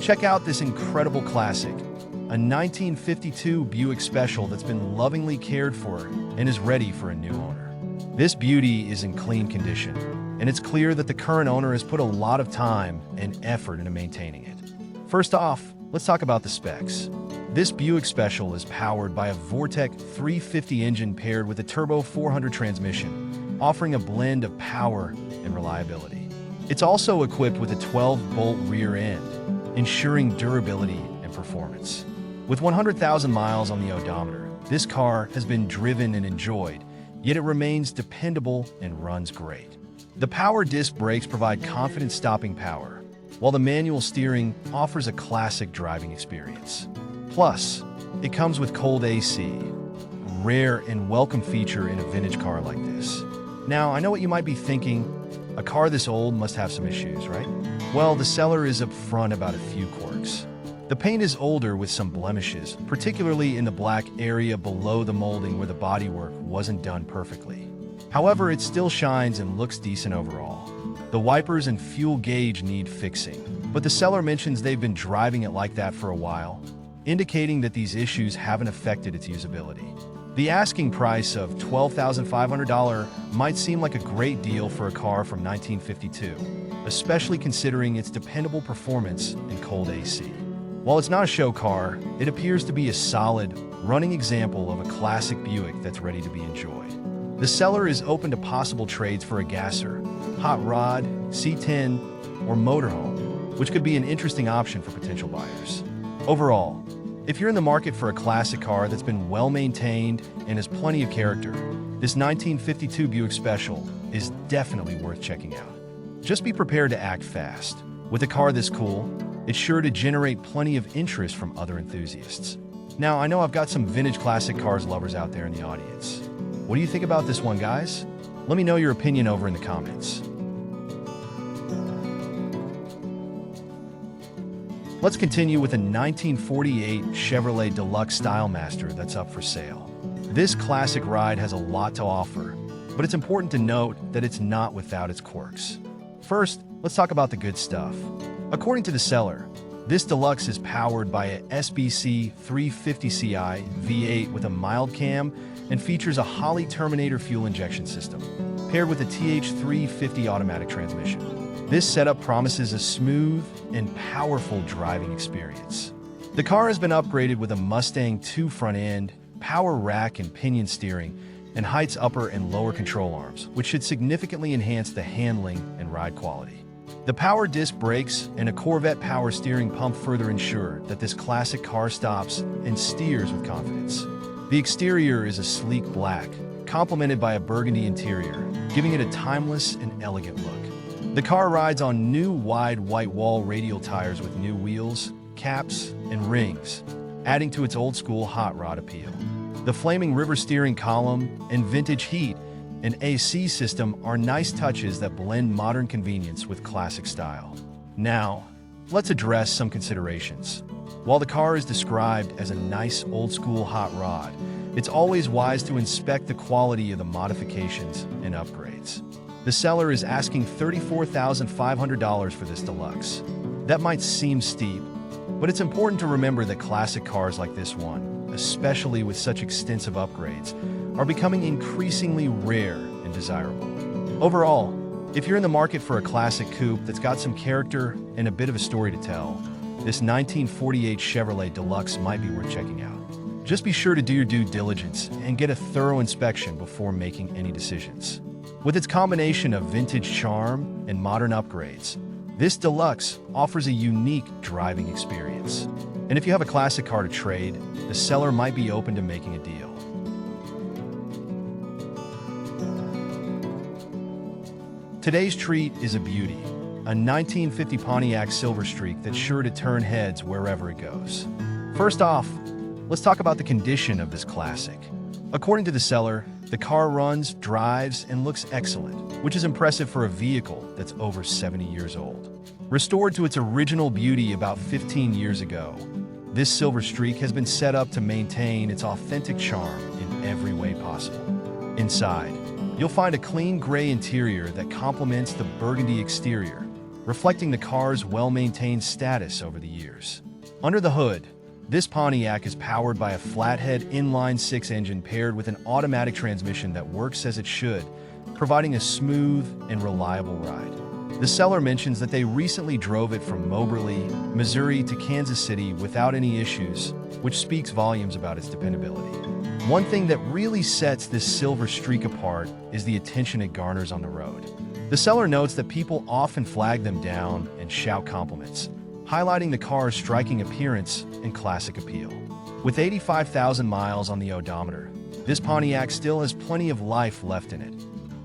Check out this incredible classic, a 1952 Buick Special that's been lovingly cared for and is ready for a new owner. This beauty is in clean condition, and it's clear that the current owner has put a lot of time and effort into maintaining it. First off, let's talk about the specs. This Buick Special is powered by a Vortec 350 engine paired with a turbo 400 transmission, offering a blend of power and reliability. It's also equipped with a 12-bolt rear end, ensuring durability and performance. With 100,000 miles on the odometer, this car has been driven and enjoyed, yet it remains dependable and runs great. The power disc brakes provide confident stopping power, while the manual steering offers a classic driving experience. Plus, it comes with cold AC, rare and welcome feature in a vintage car like this. Now, I know what you might be thinking, a car this old must have some issues, right? Well, the seller is upfront about a few quirks. The paint is older with some blemishes, particularly in the black area below the molding where the bodywork wasn't done perfectly. However, it still shines and looks decent overall. The wipers and fuel gauge need fixing, but the seller mentions they've been driving it like that for a while, indicating that these issues haven't affected its usability. The asking price of $12,500 might seem like a great deal for a car from 1952, especially considering its dependable performance and cold AC. While it's not a show car, it appears to be a solid, running example of a classic Buick that's ready to be enjoyed. The seller is open to possible trades for a gasser, hot rod, C10, or motorhome, which could be an interesting option for potential buyers. Overall, if you're in the market for a classic car that's been well-maintained and has plenty of character, this 1952 Buick Special is definitely worth checking out. Just be prepared to act fast. With a car this cool, it's sure to generate plenty of interest from other enthusiasts. Now, I know I've got some vintage classic cars lovers out there in the audience. What do you think about this one, guys? Let me know your opinion over in the comments. Let's continue with a 1948 Chevrolet Deluxe Stylemaster that's up for sale. This classic ride has a lot to offer, but it's important to note that it's not without its quirks. First, let's talk about the good stuff. According to the seller, this Deluxe is powered by a SBC 350ci V8 with a mild cam and features a Holley Terminator fuel injection system, paired with a TH350 automatic transmission. This setup promises a smooth and powerful driving experience. The car has been upgraded with a Mustang 2 front end, power rack and pinion steering, and Heights upper and lower control arms, which should significantly enhance the handling and ride quality. The power disc brakes and a Corvette power steering pump further ensure that this classic car stops and steers with confidence. The exterior is a sleek black, complemented by a burgundy interior, giving it a timeless and elegant look. The car rides on new wide white wall radial tires with new wheels, caps, and rings, adding to its old-school hot rod appeal. The flaming river steering column and vintage heat and AC system are nice touches that blend modern convenience with classic style. Now, let's address some considerations. While the car is described as a nice old-school hot rod, it's always wise to inspect the quality of the modifications and upgrades. The seller is asking $34,500 for this Deluxe. That might seem steep, but it's important to remember that classic cars like this one, especially with such extensive upgrades, are becoming increasingly rare and desirable. Overall, if you're in the market for a classic coupe that's got some character and a bit of a story to tell, this 1948 Chevrolet Deluxe might be worth checking out. Just be sure to do your due diligence and get a thorough inspection before making any decisions. With its combination of vintage charm and modern upgrades, this Deluxe offers a unique driving experience. And if you have a classic car to trade, the seller might be open to making a deal. Today's treat is a beauty, a 1950 Pontiac Silver Streak that's sure to turn heads wherever it goes. First off, let's talk about the condition of this classic. According to the seller, the car runs, drives, and looks excellent, which is impressive for a vehicle that's over 70 years old. Restored to its original beauty about 15 years ago, this Silver Streak has been set up to maintain its authentic charm in every way possible. Inside, you'll find a clean gray interior that complements the burgundy exterior, reflecting the car's well-maintained status over the years. Under the hood, this Pontiac is powered by a flathead inline-six engine paired with an automatic transmission that works as it should, providing a smooth and reliable ride. The seller mentions that they recently drove it from Moberly, Missouri to Kansas City without any issues, which speaks volumes about its dependability. One thing that really sets this Silver Streak apart is the attention it garners on the road. The seller notes that people often flag them down and shout compliments, highlighting the car's striking appearance and classic appeal. With 85,000 miles on the odometer, this Pontiac still has plenty of life left in it,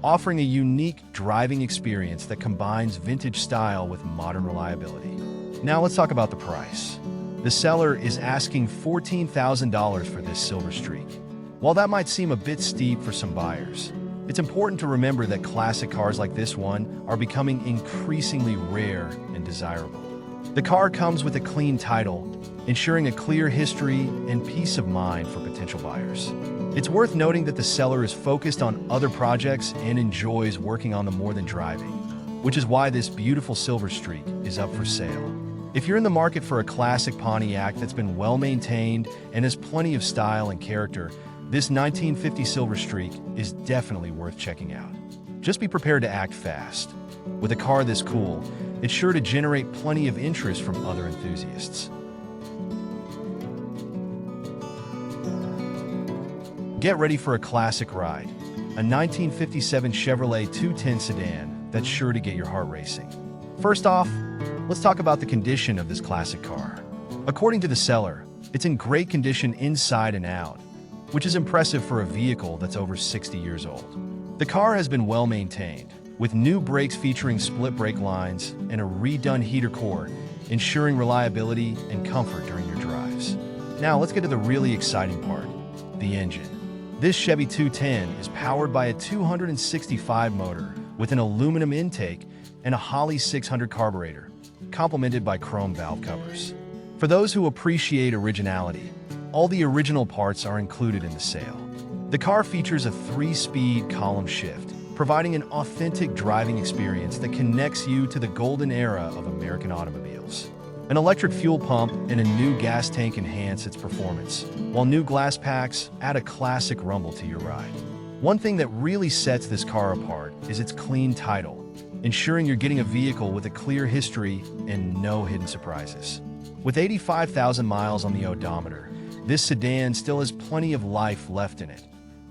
offering a unique driving experience that combines vintage style with modern reliability. Now let's talk about the price. The seller is asking $14,000 for this Silver Streak. While that might seem a bit steep for some buyers, it's important to remember that classic cars like this one are becoming increasingly rare and desirable. The car comes with a clean title, ensuring a clear history and peace of mind for potential buyers. It's worth noting that the seller is focused on other projects and enjoys working on them more than driving, which is why this beautiful Silver Streak is up for sale. If you're in the market for a classic Pontiac that's been well maintained and has plenty of style and character, this 1950 Silver Streak is definitely worth checking out. Just be prepared to act fast. With a car this cool, it's sure to generate plenty of interest from other enthusiasts. Get ready for a classic ride, a 1957 Chevrolet 210 sedan that's sure to get your heart racing. First off, let's talk about the condition of this classic car. According to the seller, it's in great condition inside and out, which is impressive for a vehicle that's over 60 years old. The car has been well maintained, with new brakes featuring split brake lines and a redone heater core, ensuring reliability and comfort during your drives. Now let's get to the really exciting part, the engine. This Chevy 210 is powered by a 265 motor with an aluminum intake and a Holley 600 carburetor, complemented by chrome valve covers. For those who appreciate originality, all the original parts are included in the sale. The car features a 3-speed column shift, providing an authentic driving experience that connects you to the golden era of American automobiles. An electric fuel pump and a new gas tank enhance its performance, while new glass packs add a classic rumble to your ride. One thing that really sets this car apart is its clean title, ensuring you're getting a vehicle with a clear history and no hidden surprises. With 85,000 miles on the odometer, this sedan still has plenty of life left in it,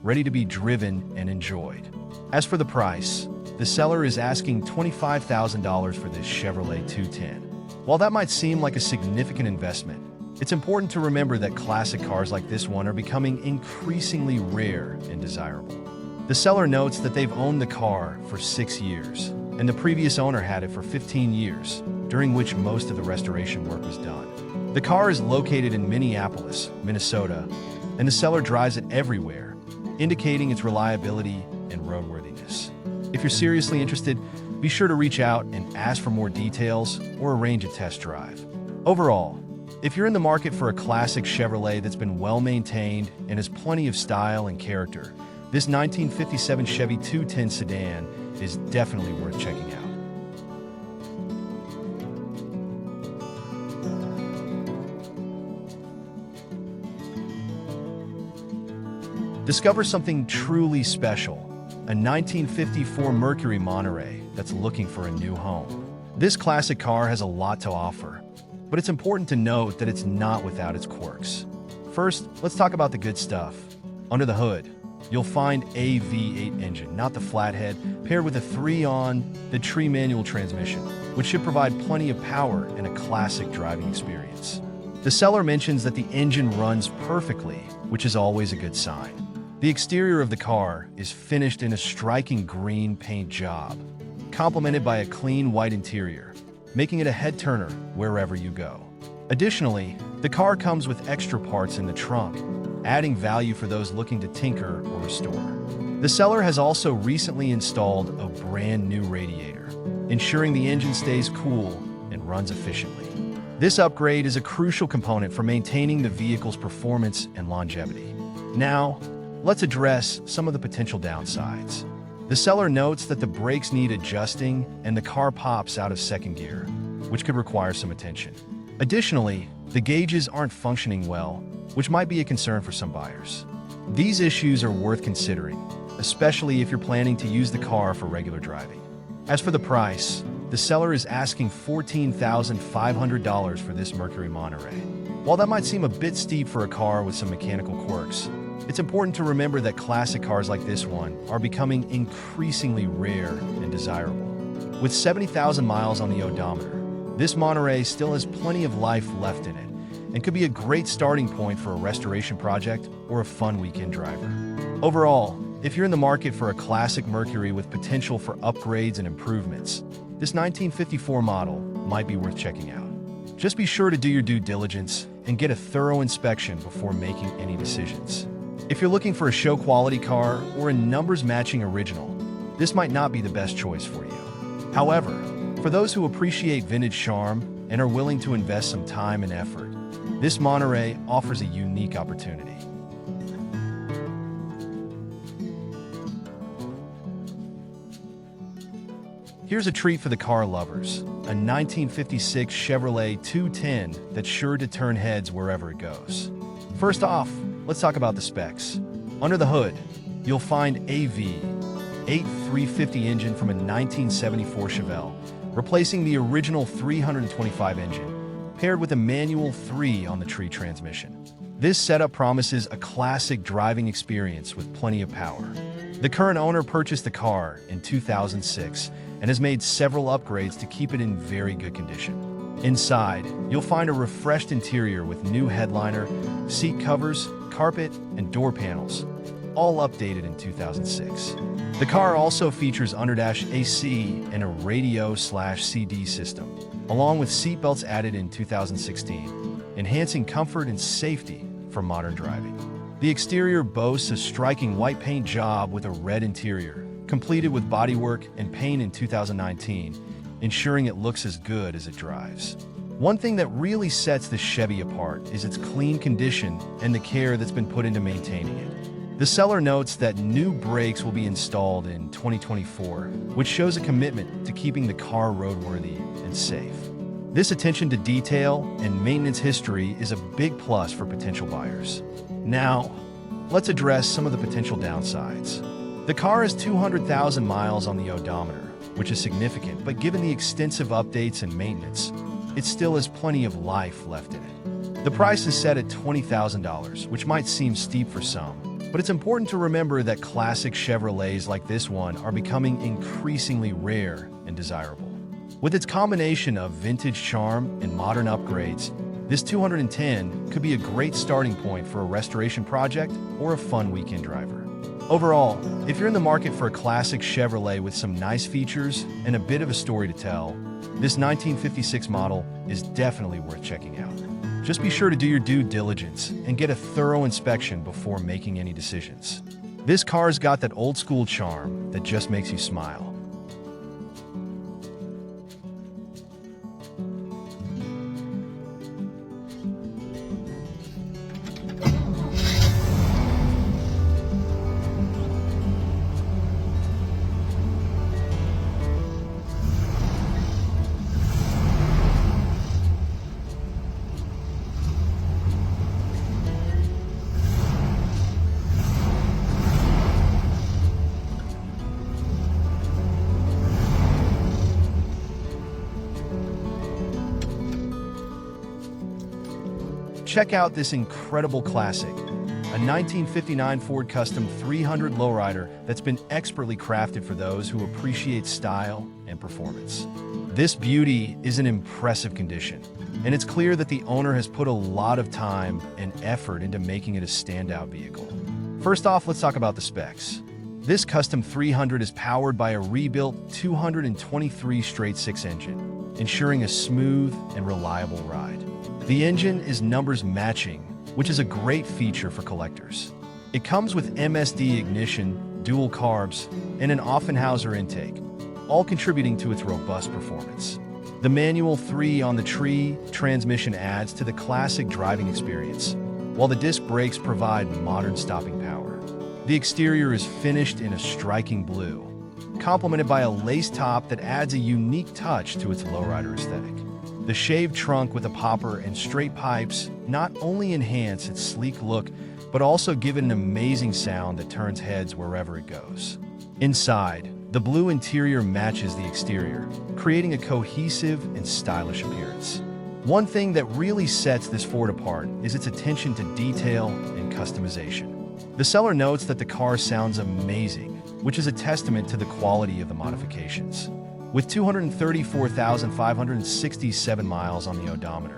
ready to be driven and enjoyed. As for the price, the seller is asking $25,000 for this Chevrolet 210. While that might seem like a significant investment, it's important to remember that classic cars like this one are becoming increasingly rare and desirable. The seller notes that they've owned the car for 6 years, and the previous owner had it for 15 years, during which most of the restoration work was done. The car is located in Minneapolis, Minnesota, and the seller drives it everywhere, indicating its reliability and roadworthiness. If you're seriously interested, be sure to reach out and ask for more details or arrange a test drive. Overall, if you're in the market for a classic Chevrolet that's been well maintained and has plenty of style and character, this 1957 Chevy 210 sedan is definitely worth checking out. Discover something truly special, a 1954 Mercury Monterey that's looking for a new home. This classic car has a lot to offer, but it's important to note that it's not without its quirks. First, let's talk about the good stuff. Under the hood, you'll find a V8 engine, not the flathead, paired with a 3-on, Tree manual transmission, which should provide plenty of power and a classic driving experience. The seller mentions that the engine runs perfectly, which is always a good sign. The exterior of the car is finished in a striking green paint job, complemented by a clean white interior, making it a head-turner wherever you go. Additionally, the car comes with extra parts in the trunk, adding value for those looking to tinker or restore. The seller has also recently installed a brand new radiator, ensuring the engine stays cool and runs efficiently. This upgrade is a crucial component for maintaining the vehicle's performance and longevity. Now, let's address some of the potential downsides. The seller notes that the brakes need adjusting and the car pops out of second gear, which could require some attention. Additionally, the gauges aren't functioning well, which might be a concern for some buyers. These issues are worth considering, especially if you're planning to use the car for regular driving. As for the price, the seller is asking $14,500 for this Mercury Monterey. While that might seem a bit steep for a car with some mechanical quirks, it's important to remember that classic cars like this one are becoming increasingly rare and desirable. With 70,000 miles on the odometer, this Monterey still has plenty of life left in it and could be a great starting point for a restoration project or a fun weekend driver. Overall, if you're in the market for a classic Mercury with potential for upgrades and improvements, this 1954 model might be worth checking out. Just be sure to do your due diligence and get a thorough inspection before making any decisions. If you're looking for a show quality car or a numbers matching original, this might not be the best choice for you. However, for those who appreciate vintage charm and are willing to invest some time and effort, this Monterey offers a unique opportunity. Here's a treat for the car lovers, a 1956 Chevrolet 210 that's sure to turn heads wherever it goes. First off, let's talk about the specs. Under the hood, you'll find a V8 350 engine from a 1974 Chevelle, replacing the original 325 engine, paired with a manual 3-on-the-tree transmission. This setup promises a classic driving experience with plenty of power. The current owner purchased the car in 2006 and has made several upgrades to keep it in very good condition. Inside, you'll find a refreshed interior with new headliner, seat covers, carpet, and door panels, all updated in 2006. The car also features underdash AC and a radio/CD system, along with seatbelts added in 2016, enhancing comfort and safety for modern driving. The exterior boasts a striking white paint job with a red interior, completed with bodywork and paint in 2019, ensuring it looks as good as it drives. One thing that really sets the Chevy apart is its clean condition and the care that's been put into maintaining it. The seller notes that new brakes will be installed in 2024, which shows a commitment to keeping the car roadworthy and safe. This attention to detail and maintenance history is a big plus for potential buyers. Now, let's address some of the potential downsides. The car has 200,000 miles on the odometer, which is significant, but given the extensive updates and maintenance, it still has plenty of life left in it. The price is set at $20,000, which might seem steep for some, but it's important to remember that classic Chevrolets like this one are becoming increasingly rare and desirable. With its combination of vintage charm and modern upgrades, this 210 could be a great starting point for a restoration project or a fun weekend driver. Overall, if you're in the market for a classic Chevrolet with some nice features and a bit of a story to tell, this 1956 model is definitely worth checking out. Just be sure to do your due diligence and get a thorough inspection before making any decisions. This car's got that old school charm that just makes you smile. Check out this incredible classic, a 1959 Ford Custom 300 lowrider that's been expertly crafted for those who appreciate style and performance. This beauty is in impressive condition, and it's clear that the owner has put a lot of time and effort into making it a standout vehicle. First off, let's talk about the specs. This Custom 300 is powered by a rebuilt 223 straight-six engine, ensuring a smooth and reliable ride. The engine is numbers matching, which is a great feature for collectors. It comes with MSD ignition, dual carbs, and an Offenhauser intake, all contributing to its robust performance. The manual 3-on-the-tree transmission adds to the classic driving experience, while the disc brakes provide modern stopping power. The exterior is finished in a striking blue, complemented by a lace top that adds a unique touch to its lowrider aesthetic. The shaved trunk with a popper and straight pipes not only enhance its sleek look, but also give it an amazing sound that turns heads wherever it goes. Inside, the blue interior matches the exterior, creating a cohesive and stylish appearance. One thing that really sets this Ford apart is its attention to detail and customization. The seller notes that the car sounds amazing, which is a testament to the quality of the modifications. With 234,567 miles on the odometer,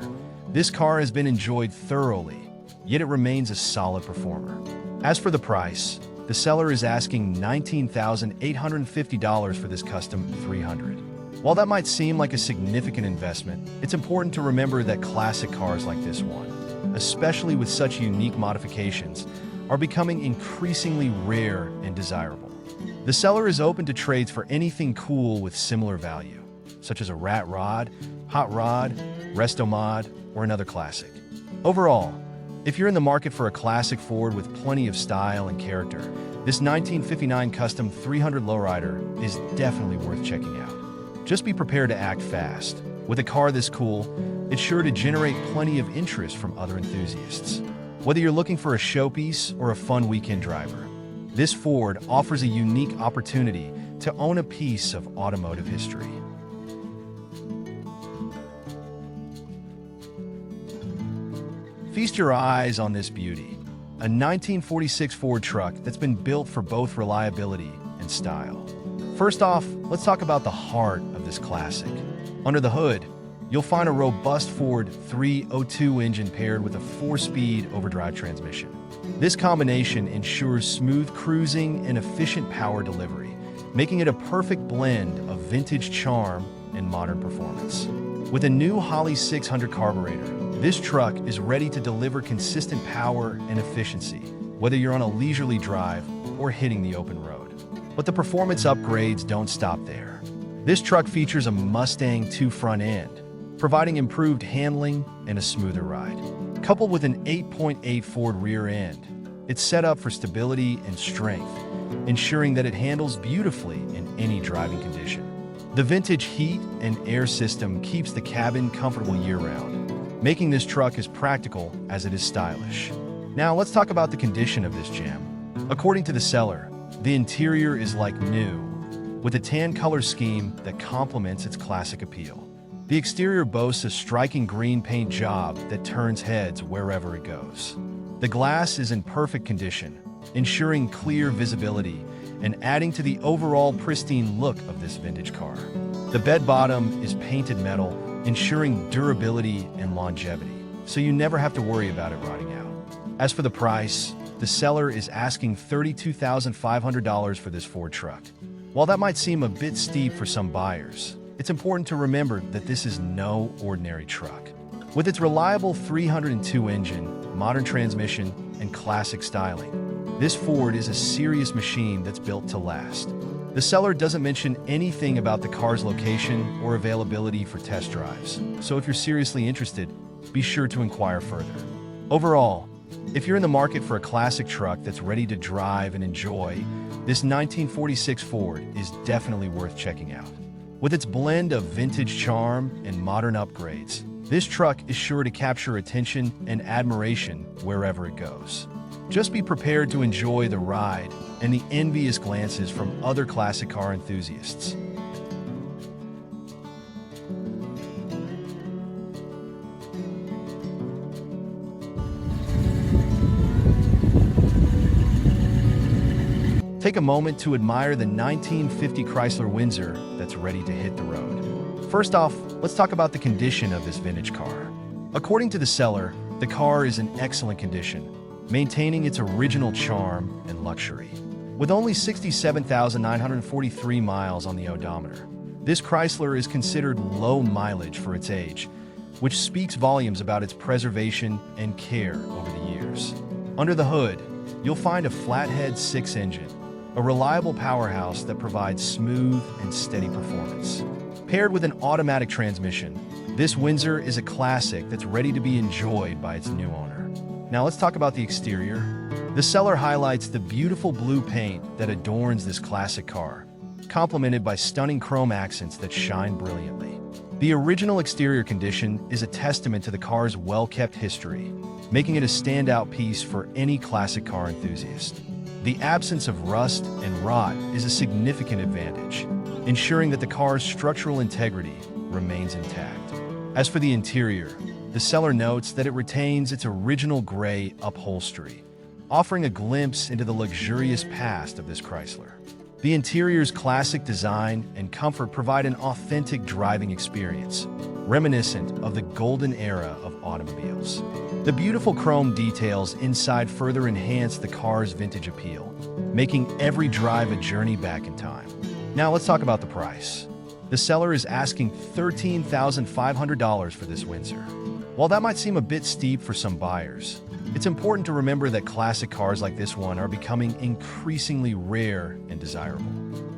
this car has been enjoyed thoroughly, yet it remains a solid performer. As for the price, the seller is asking $19,850 for this custom 300. While that might seem like a significant investment, it's important to remember that classic cars like this one, especially with such unique modifications, are becoming increasingly rare and desirable. The seller is open to trades for anything cool with similar value, such as a rat rod, hot rod, resto mod, or another classic. Overall, if you're in the market for a classic Ford with plenty of style and character, this 1959 Custom 300 Lowrider is definitely worth checking out. Just be prepared to act fast. With a car this cool, it's sure to generate plenty of interest from other enthusiasts. Whether you're looking for a showpiece or a fun weekend driver, this Ford offers a unique opportunity to own a piece of automotive history. Feast your eyes on this beauty, a 1946 Ford truck that's been built for both reliability and style. First off, let's talk about the heart of this classic. Under the hood, you'll find a robust Ford 302 engine paired with a 4-speed overdrive transmission. This combination ensures smooth cruising and efficient power delivery, making it a perfect blend of vintage charm and modern performance. With a new Holley 600 carburetor, this truck is ready to deliver consistent power and efficiency, whether you're on a leisurely drive or hitting the open road. But the performance upgrades don't stop there. This truck features a Mustang 2 front end, providing improved handling and a smoother ride. Coupled with an 8.8 Ford rear end, it's set up for stability and strength, ensuring that it handles beautifully in any driving condition. The vintage heat and air system keeps the cabin comfortable year-round, making this truck as practical as it is stylish. Now let's talk about the condition of this gem. According to the seller, the interior is like new, with a tan color scheme that complements its classic appeal. The exterior boasts a striking green paint job that turns heads wherever it goes. The glass is in perfect condition, ensuring clear visibility and adding to the overall pristine look of this vintage car. The bed bottom is painted metal, ensuring durability and longevity, so you never have to worry about it rotting out. As for the price, the seller is asking $32,500 for this Ford truck. While that might seem a bit steep for some buyers, it's important to remember that this is no ordinary truck. With its reliable 302 engine, modern transmission, and classic styling, this Ford is a serious machine that's built to last. The seller doesn't mention anything about the car's location or availability for test drives, so if you're seriously interested, be sure to inquire further. Overall, if you're in the market for a classic truck that's ready to drive and enjoy, this 1946 Ford is definitely worth checking out. With its blend of vintage charm and modern upgrades, this truck is sure to capture attention and admiration wherever it goes. Just be prepared to enjoy the ride and the envious glances from other classic car enthusiasts. Take a moment to admire the 1950 Chrysler Windsor that's ready to hit the road. First off, let's talk about the condition of this vintage car. According to the seller, the car is in excellent condition, maintaining its original charm and luxury. With only 67,943 miles on the odometer, this Chrysler is considered low mileage for its age, which speaks volumes about its preservation and care over the years. Under the hood, you'll find a flathead 6 engine, a reliable powerhouse that provides smooth and steady performance. Paired with an automatic transmission, this Windsor is a classic that's ready to be enjoyed by its new owner. Now let's talk about the exterior. The seller highlights the beautiful blue paint that adorns this classic car, complemented by stunning chrome accents that shine brilliantly. The original exterior condition is a testament to the car's well-kept history, making it a standout piece for any classic car enthusiast. The absence of rust and rot is a significant advantage, ensuring that the car's structural integrity remains intact. As for the interior, the seller notes that it retains its original gray upholstery, offering a glimpse into the luxurious past of this Chrysler. The interior's classic design and comfort provide an authentic driving experience, reminiscent of the golden era of automobiles. The beautiful chrome details inside further enhance the car's vintage appeal, making every drive a journey back in time. Now let's talk about the price. The seller is asking $13,500 for this Windsor. While that might seem a bit steep for some buyers, it's important to remember that classic cars like this one are becoming increasingly rare and desirable.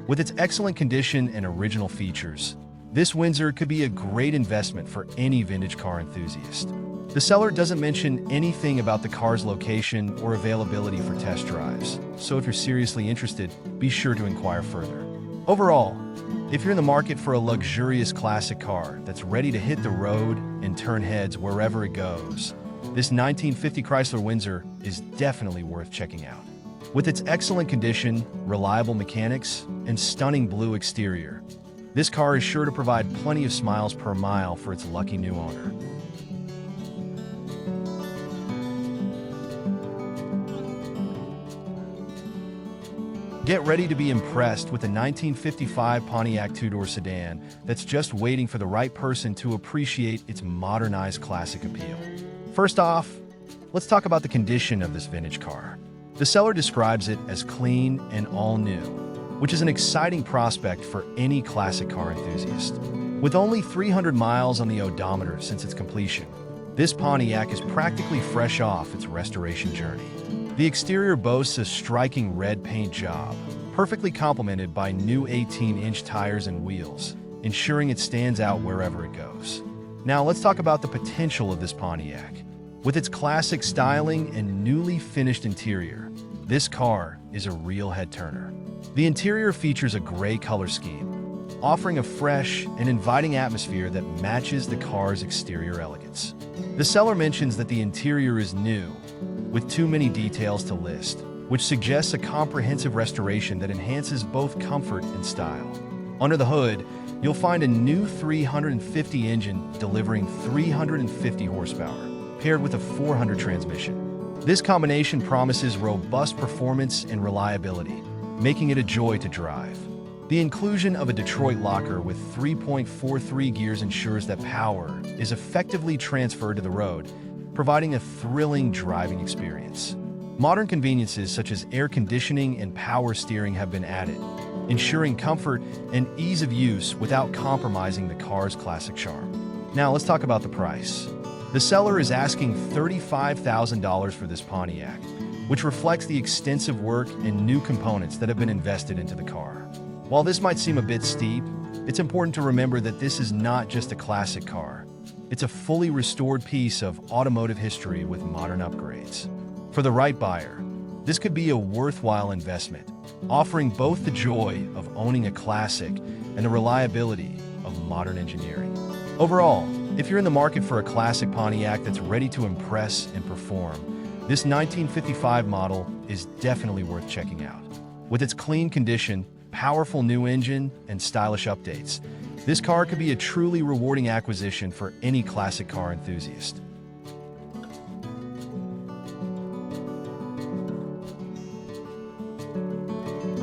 With its excellent condition and original features, this Windsor could be a great investment for any vintage car enthusiast. The seller doesn't mention anything about the car's location or availability for test drives, so if you're seriously interested, be sure to inquire further. Overall, if you're in the market for a luxurious classic car that's ready to hit the road and turn heads wherever it goes, this 1950 Chrysler Windsor is definitely worth checking out. With its excellent condition, reliable mechanics, and stunning blue exterior, this car is sure to provide plenty of smiles per mile for its lucky new owner. Get ready to be impressed with the 1955 Pontiac two-door sedan that's just waiting for the right person to appreciate its modernized classic appeal. First off, let's talk about the condition of this vintage car. The seller describes it as clean and all new, which is an exciting prospect for any classic car enthusiast. With only 300 miles on the odometer since its completion, this Pontiac is practically fresh off its restoration journey. The exterior boasts a striking red paint job, perfectly complemented by new 18-inch tires and wheels, ensuring it stands out wherever it goes. Now let's talk about the potential of this Pontiac. With its classic styling and newly finished interior, this car is a real head-turner. The interior features a gray color scheme, offering a fresh and inviting atmosphere that matches the car's exterior elegance. The seller mentions that the interior is new, with too many details to list, which suggests a comprehensive restoration that enhances both comfort and style. Under the hood, you'll find a new 350 engine delivering 350 horsepower, paired with a 400 transmission. This combination promises robust performance and reliability, making it a joy to drive. The inclusion of a Detroit locker with 3.43 gears ensures that power is effectively transferred to the road, providing a thrilling driving experience. Modern conveniences such as air conditioning and power steering have been added, ensuring comfort and ease of use without compromising the car's classic charm. Now let's talk about the price. The seller is asking $35,000 for this Pontiac, which reflects the extensive work and new components that have been invested into the car. While this might seem a bit steep, it's important to remember that this is not just a classic car. It's a fully restored piece of automotive history with modern upgrades. For the right buyer, this could be a worthwhile investment, offering both the joy of owning a classic and the reliability of modern engineering. Overall, if you're in the market for a classic Pontiac that's ready to impress and perform, this 1955 model is definitely worth checking out. With its clean condition, powerful new engine, and stylish updates, this car could be a truly rewarding acquisition for any classic car enthusiast.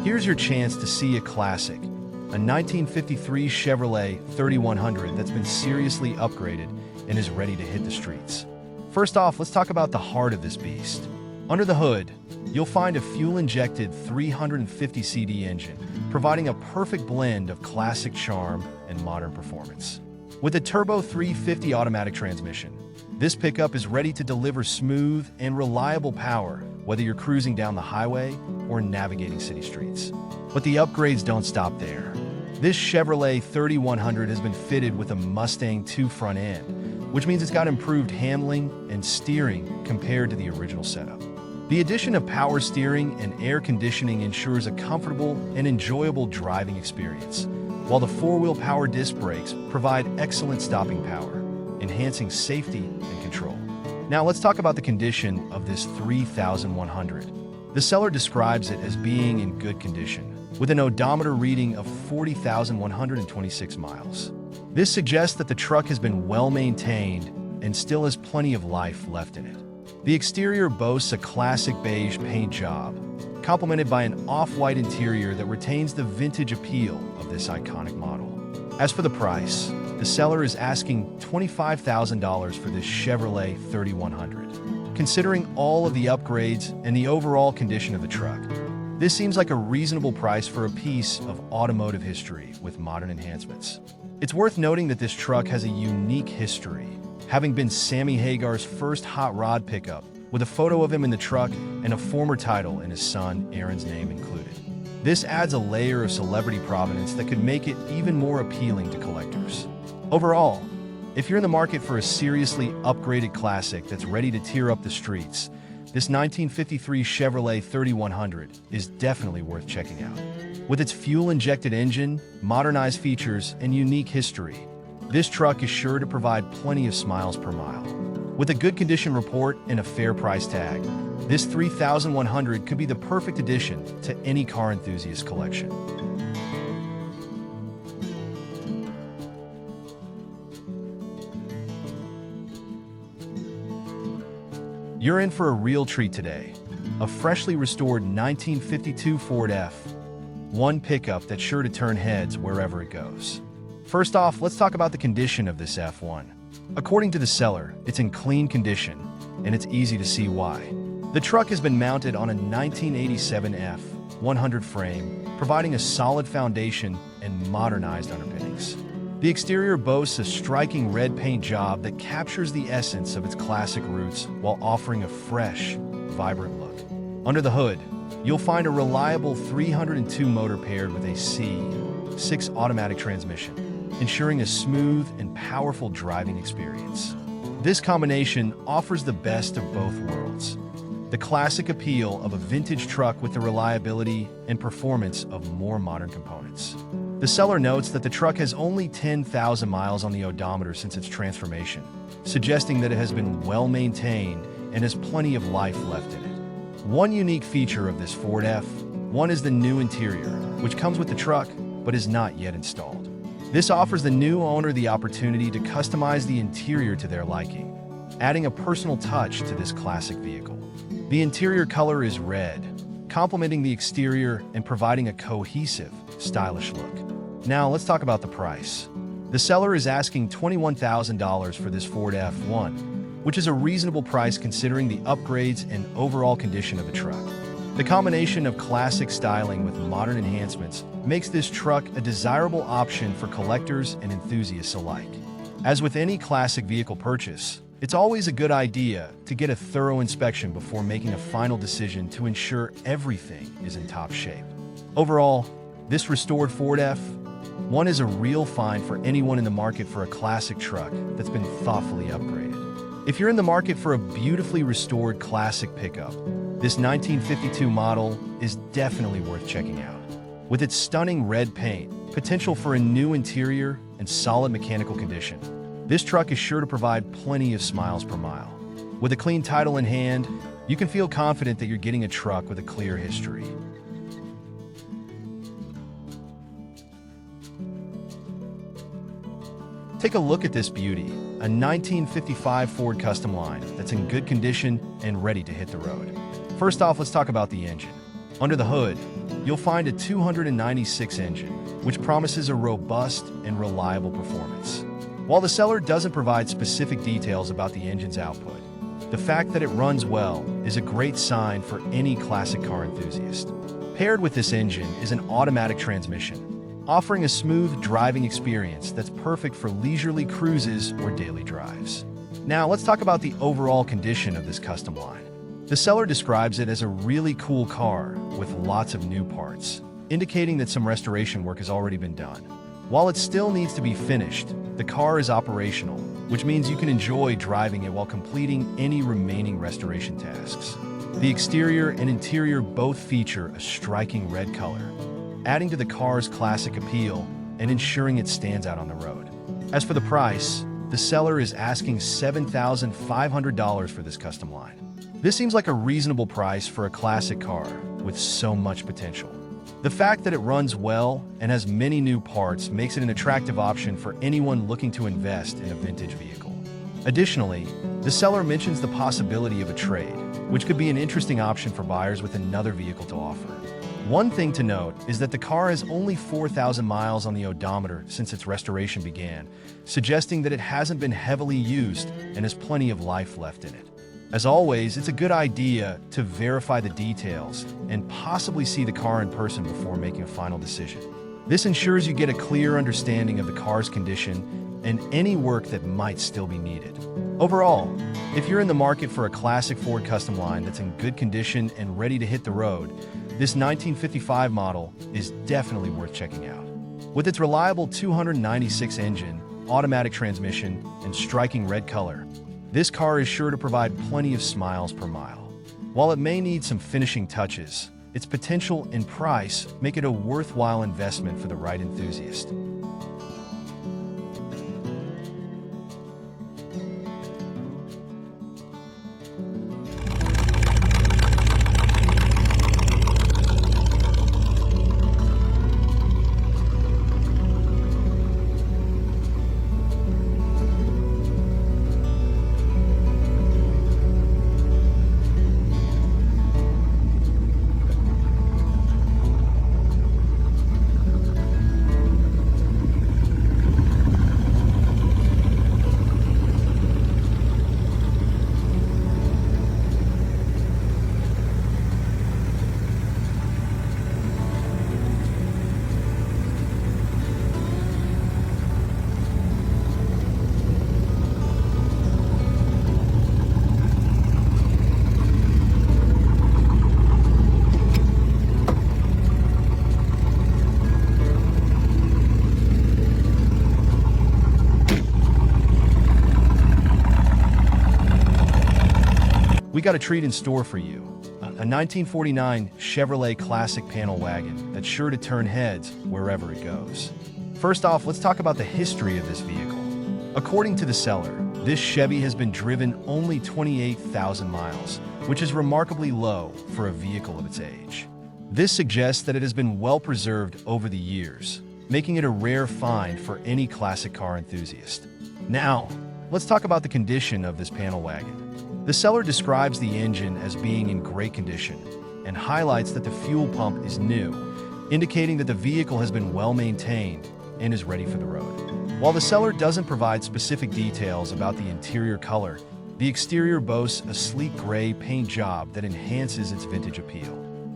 Here's your chance to see a classic, a 1953 Chevrolet 3100 that's been seriously upgraded and is ready to hit the streets. First off, let's talk about the heart of this beast. Under the hood, you'll find a fuel-injected 350 CD engine, providing a perfect blend of classic charm and modern performance. With a turbo 350 automatic transmission, this pickup is ready to deliver smooth and reliable power, whether you're cruising down the highway or navigating city streets. But the upgrades don't stop there. This Chevrolet 3100 has been fitted with a Mustang 2 front end, which means it's got improved handling and steering compared to the original setup. The addition of power steering and air conditioning ensures a comfortable and enjoyable driving experience, while the four-wheel power disc brakes provide excellent stopping power, enhancing safety and control. Now let's talk about the condition of this 3100. The seller describes it as being in good condition, with an odometer reading of 40,126 miles. This suggests that the truck has been well maintained and still has plenty of life left in it. The exterior boasts a classic beige paint job, complemented by an off-white interior that retains the vintage appeal of this iconic model. As for the price, the seller is asking $25,000 for this Chevrolet 3100. Considering all of the upgrades and the overall condition of the truck, this seems like a reasonable price for a piece of automotive history with modern enhancements. It's worth noting that this truck has a unique history, having been Sammy Hagar's first hot rod pickup, with a photo of him in the truck and a former title in his son Aaron's name included. This adds a layer of celebrity provenance that could make it even more appealing to collectors. Overall, if you're in the market for a seriously upgraded classic that's ready to tear up the streets, this 1953 Chevrolet 3100 is definitely worth checking out. With its fuel-injected engine, modernized features, and unique history, this truck is sure to provide plenty of smiles per mile. With a good condition report and a fair price tag, this 3100 could be the perfect addition to any car enthusiast collection. You're in for a real treat today. A freshly restored 1952 Ford F1 pickup that's sure to turn heads wherever it goes. First off, let's talk about the condition of this F1. According to the seller, it's in clean condition, and it's easy to see why. The truck has been mounted on a 1987 F100 frame, providing a solid foundation and modernized underpinnings. The exterior boasts a striking red paint job that captures the essence of its classic roots while offering a fresh, vibrant look. Under the hood, you'll find a reliable 302 motor paired with a C6 automatic transmission, ensuring a smooth and powerful driving experience. This combination offers the best of both worlds: the classic appeal of a vintage truck with the reliability and performance of more modern components. The seller notes that the truck has only 10,000 miles on the odometer since its transformation, suggesting that it has been well maintained and has plenty of life left in it. One unique feature of this Ford F1 is the new interior, which comes with the truck but is not yet installed. This offers the new owner the opportunity to customize the interior to their liking, adding a personal touch to this classic vehicle. The interior color is red, complementing the exterior and providing a cohesive, stylish look. Now let's talk about the price. The seller is asking $21,000 for this Ford F1, which is a reasonable price considering the upgrades and overall condition of the truck. The combination of classic styling with modern enhancements makes this truck a desirable option for collectors and enthusiasts alike. As with any classic vehicle purchase, it's always a good idea to get a thorough inspection before making a final decision to ensure everything is in top shape. Overall, this restored Ford F1 is a real find for anyone in the market for a classic truck that's been thoughtfully upgraded. If you're in the market for a beautifully restored classic pickup, this 1952 model is definitely worth checking out. With its stunning red paint, potential for a new interior, and solid mechanical condition, this truck is sure to provide plenty of smiles per mile. With a clean title in hand, you can feel confident that you're getting a truck with a clear history. Take a look at this beauty, a 1955 Ford Custom Line that's in good condition and ready to hit the road. First off, let's talk about the engine. Under the hood, you'll find a 296 engine, which promises a robust and reliable performance. While the seller doesn't provide specific details about the engine's output, the fact that it runs well is a great sign for any classic car enthusiast. Paired with this engine is an automatic transmission, offering a smooth driving experience that's perfect for leisurely cruises or daily drives. Now, let's talk about the overall condition of this custom line. The seller describes it as a really cool car with lots of new parts, indicating that some restoration work has already been done. While it still needs to be finished, the car is operational, which means you can enjoy driving it while completing any remaining restoration tasks. The exterior and interior both feature a striking red color, adding to the car's classic appeal and ensuring it stands out on the road. As for the price, the seller is asking $7,500 for this custom line. This seems like a reasonable price for a classic car with so much potential. The fact that it runs well and has many new parts makes it an attractive option for anyone looking to invest in a vintage vehicle. Additionally, the seller mentions the possibility of a trade, which could be an interesting option for buyers with another vehicle to offer. One thing to note is that the car has only 4,000 miles on the odometer since its restoration began, suggesting that it hasn't been heavily used and has plenty of life left in it. As always, it's a good idea to verify the details and possibly see the car in person before making a final decision. This ensures you get a clear understanding of the car's condition and any work that might still be needed. Overall, if you're in the market for a classic Ford Custom line that's in good condition and ready to hit the road, this 1955 model is definitely worth checking out. With its reliable 296 engine, automatic transmission, and striking red color, this car is sure to provide plenty of smiles per mile. While it may need some finishing touches, its potential and price make it a worthwhile investment for the right enthusiast. We got a treat in store for you. A 1949 Chevrolet Classic panel wagon that's sure to turn heads wherever it goes. First off, let's talk about the history of this vehicle. According to the seller, this Chevy has been driven only 28,000 miles, which is remarkably low for a vehicle of its age. This suggests that it has been well preserved over the years, making it a rare find for any classic car enthusiast. Now, let's talk about the condition of this panel wagon. The seller describes the engine as being in great condition and highlights that the fuel pump is new, indicating that the vehicle has been well maintained and is ready for the road. While the seller doesn't provide specific details about the interior color, the exterior boasts a sleek gray paint job that enhances its vintage appeal.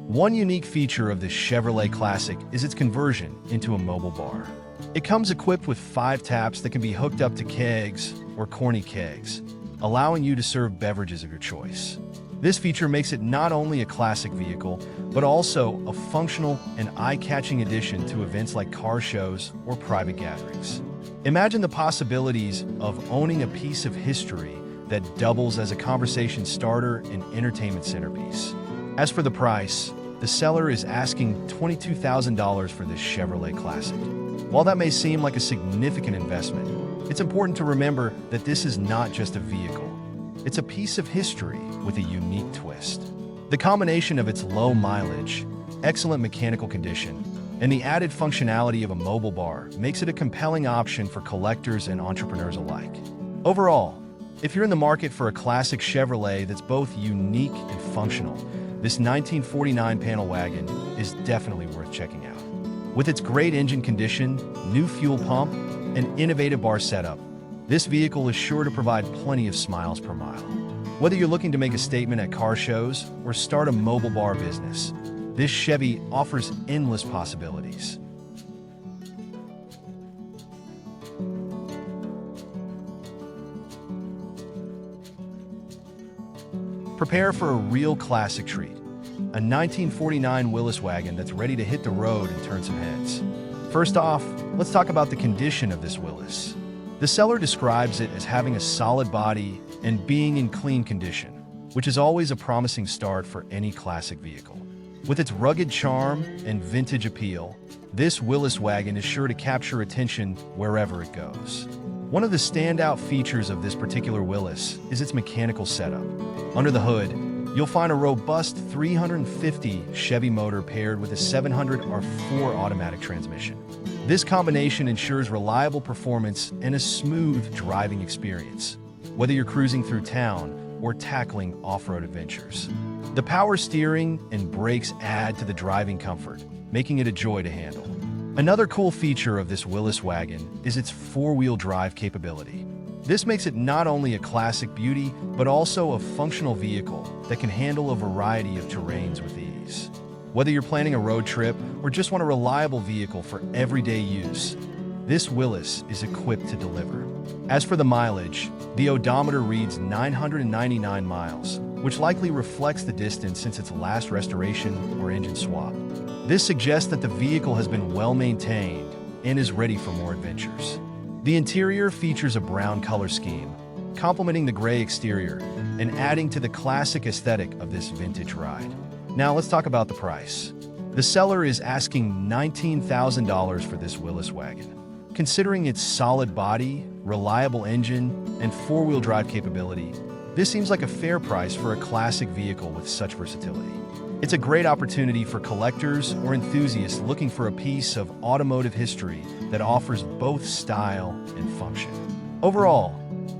One unique feature of this Chevrolet Classic is its conversion into a mobile bar. It comes equipped with 5 taps that can be hooked up to kegs or corny kegs, allowing you to serve beverages of your choice. This feature makes it not only a classic vehicle, but also a functional and eye-catching addition to events like car shows or private gatherings. Imagine the possibilities of owning a piece of history that doubles as a conversation starter and entertainment centerpiece. As for the price, the seller is asking $22,000 for this Chevrolet Classic. While that may seem like a significant investment, it's important to remember that this is not just a vehicle. It's a piece of history with a unique twist. The combination of its low mileage, excellent mechanical condition, and the added functionality of a mobile bar makes it a compelling option for collectors and entrepreneurs alike. Overall, if you're in the market for a classic Chevrolet that's both unique and functional, this 1949 panel wagon is definitely worth checking out. With its great engine condition, new fuel pump, and innovative bar setup, this vehicle is sure to provide plenty of smiles per mile. Whether you're looking to make a statement at car shows or start a mobile bar business, this Chevy offers endless possibilities. Prepare for a real classic treat, a 1949 Willys wagon that's ready to hit the road and turn some heads. First off, let's talk about the condition of this Willys. The seller describes it as having a solid body and being in clean condition. which is always a promising start for any classic vehicle. With its rugged charm and vintage appeal, this Willis wagon is sure to capture attention wherever it goes. One of the standout features of this particular Willis is its mechanical setup. Under the hood, you'll find a robust 350 Chevy motor paired with a 700 R4 automatic transmission. This combination ensures reliable performance and a smooth driving experience, whether you're cruising through town or tackling off-road adventures. The power steering and brakes add to the driving comfort, making it a joy to handle. Another cool feature of this Willis wagon is its four-wheel drive capability. This makes it not only a classic beauty, but also a functional vehicle that can handle a variety of terrains with ease. Whether you're planning a road trip or just want a reliable vehicle for everyday use, this Willis is equipped to deliver. As for the mileage, the odometer reads 999 miles, which likely reflects the distance since its last restoration or engine swap. This suggests that the vehicle has been well maintained and is ready for more adventures. The interior features a brown color scheme, complementing the gray exterior and adding to the classic aesthetic of this vintage ride. Now let's talk about the price. The seller is asking $19,000 for this Willis wagon. Considering its solid body, reliable engine, and four-wheel drive capability, this seems like a fair price for a classic vehicle with such versatility. It's a great opportunity for collectors or enthusiasts looking for a piece of automotive history that offers both style and function. Overall,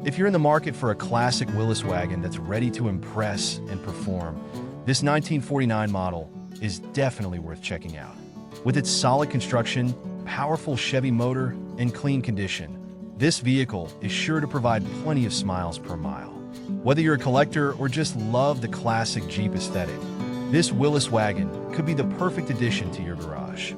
if you're in the market for a classic Willis wagon that's ready to impress and perform, this 1949 model is definitely worth checking out. With its solid construction, powerful Chevy motor, and clean condition, this vehicle is sure to provide plenty of smiles per mile. Whether you're a collector or just love the classic Jeep aesthetic, this Willis wagon could be the perfect addition to your garage.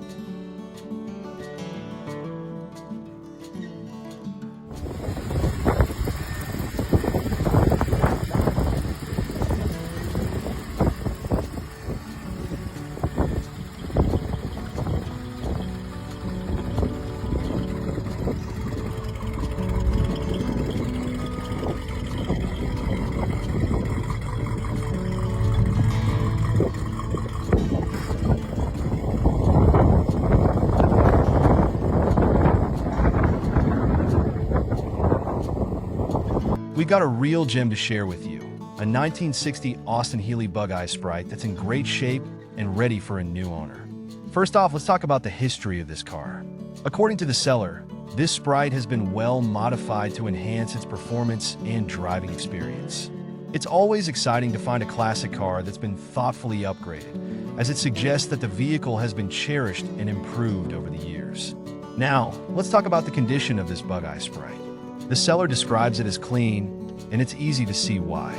We got a real gem to share with you, a 1960 Austin Healey Bug-Eye Sprite that's in great shape and ready for a new owner. First off, let's talk about the history of this car. According to the seller, this Sprite has been well modified to enhance its performance and driving experience. It's always exciting to find a classic car that's been thoughtfully upgraded, as it suggests that the vehicle has been cherished and improved over the years. Now, let's talk about the condition of this Bug-Eye Sprite. The seller describes it as clean, and it's easy to see why.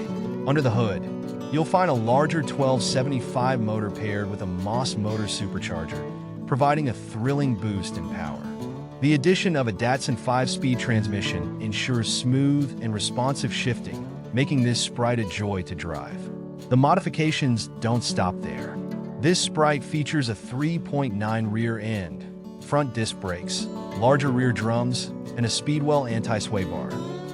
Under the hood, you'll find a larger 1275 motor paired with a Moss motor supercharger, providing a thrilling boost in power. The addition of a Datsun 5-speed transmission ensures smooth and responsive shifting, making this Sprite a joy to drive. The modifications don't stop there. This Sprite features a 3.9 rear end, front disc brakes, larger rear drums, and a Speedwell anti-sway bar,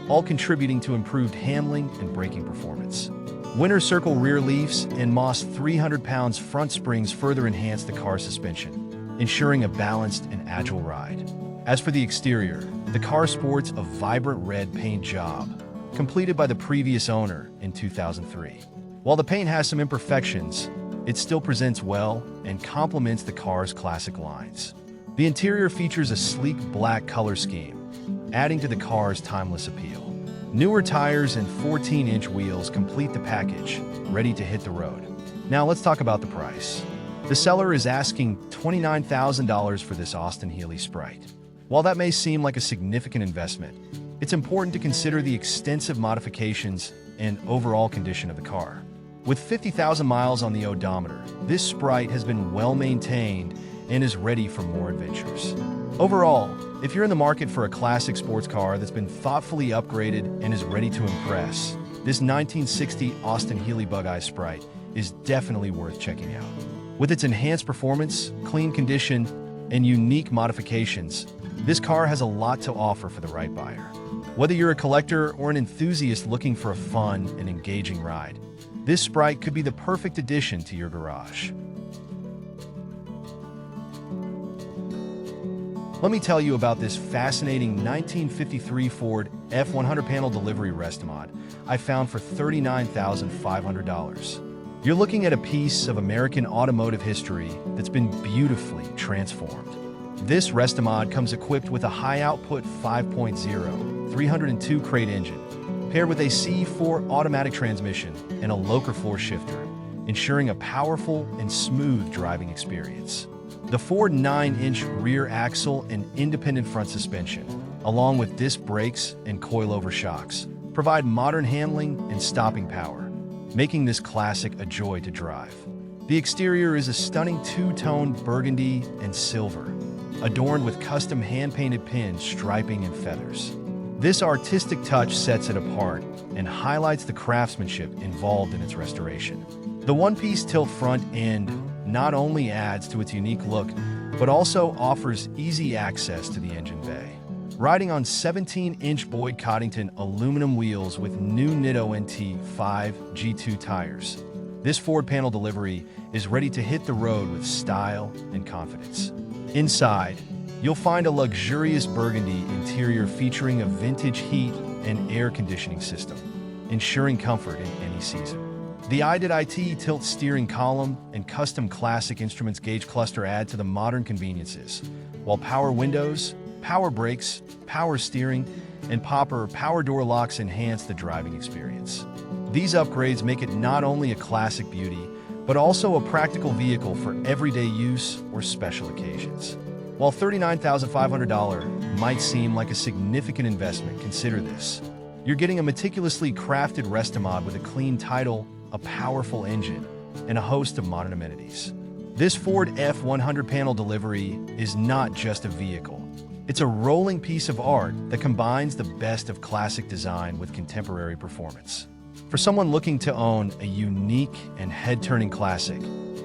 all contributing to improved handling and braking performance. Winter Circle rear leafs and Moss 300 pounds front springs further enhance the car's suspension, ensuring a balanced and agile ride. As for the exterior, the car sports a vibrant red paint job, completed by the previous owner in 2003. While the paint has some imperfections, it still presents well and complements the car's classic lines. The interior features a sleek black color scheme, adding to the car's timeless appeal. Newer tires and 14-inch wheels complete the package, ready to hit the road. Now let's talk about the price. The seller is asking $29,000 for this Austin Healey Sprite. While that may seem like a significant investment, it's important to consider the extensive modifications and overall condition of the car. With 50,000 miles on the odometer, this Sprite has been well maintained and is ready for more adventures. Overall, if you're in the market for a classic sports car that's been thoughtfully upgraded and is ready to impress, this 1960 Austin Healey Bug-Eye Sprite is definitely worth checking out. With its enhanced performance, clean condition, and unique modifications, this car has a lot to offer for the right buyer. Whether you're a collector or an enthusiast looking for a fun and engaging ride, This Sprite could be the perfect addition to your garage. Let me tell you about this fascinating 1953 Ford F100 panel delivery Restomod I found for $39,500. You're looking at a piece of American automotive history that's been beautifully transformed. This Restomod comes equipped with a high-output 5.0 302 crate engine, paired with a C4 automatic transmission and a Locher floor shifter, ensuring a powerful and smooth driving experience. The Ford 9-inch rear axle and independent front suspension, along with disc brakes and coilover shocks, provide modern handling and stopping power, making this classic a joy to drive. The exterior is a stunning two-tone burgundy and silver, adorned with custom hand-painted pins, striping, and feathers. This artistic touch sets it apart and highlights the craftsmanship involved in its restoration. The one-piece tilt front end not only adds to its unique look, but also offers easy access to the engine bay. Riding on 17-inch Boyd Coddington aluminum wheels with new Nitto NT5 G2 tires, this Ford panel delivery is ready to hit the road with style and confidence. Inside, you'll find a luxurious burgundy interior featuring a vintage heat and air conditioning system, ensuring comfort in any season. The IDIT tilt steering column and custom classic instruments gauge cluster add to the modern conveniences, while power windows, power brakes, power steering, and power door locks enhance the driving experience. These upgrades make it not only a classic beauty, but also a practical vehicle for everyday use or special occasions. While $39,500 might seem like a significant investment, consider this. You're getting a meticulously crafted Restomod with a clean title, a powerful engine, and a host of modern amenities. This Ford F100 panel delivery is not just a vehicle. It's a rolling piece of art that combines the best of classic design with contemporary performance. For someone looking to own a unique and head-turning classic,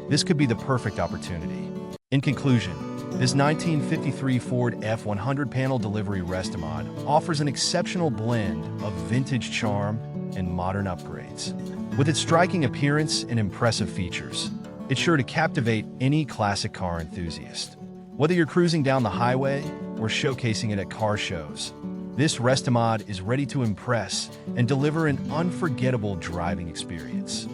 this could be the perfect opportunity. In conclusion, this 1953 Ford F100 panel delivery Restomod offers an exceptional blend of vintage charm and modern upgrades. With its striking appearance and impressive features, it's sure to captivate any classic car enthusiast. Whether you're cruising down the highway or showcasing it at car shows, this Restomod is ready to impress and deliver an unforgettable driving experience.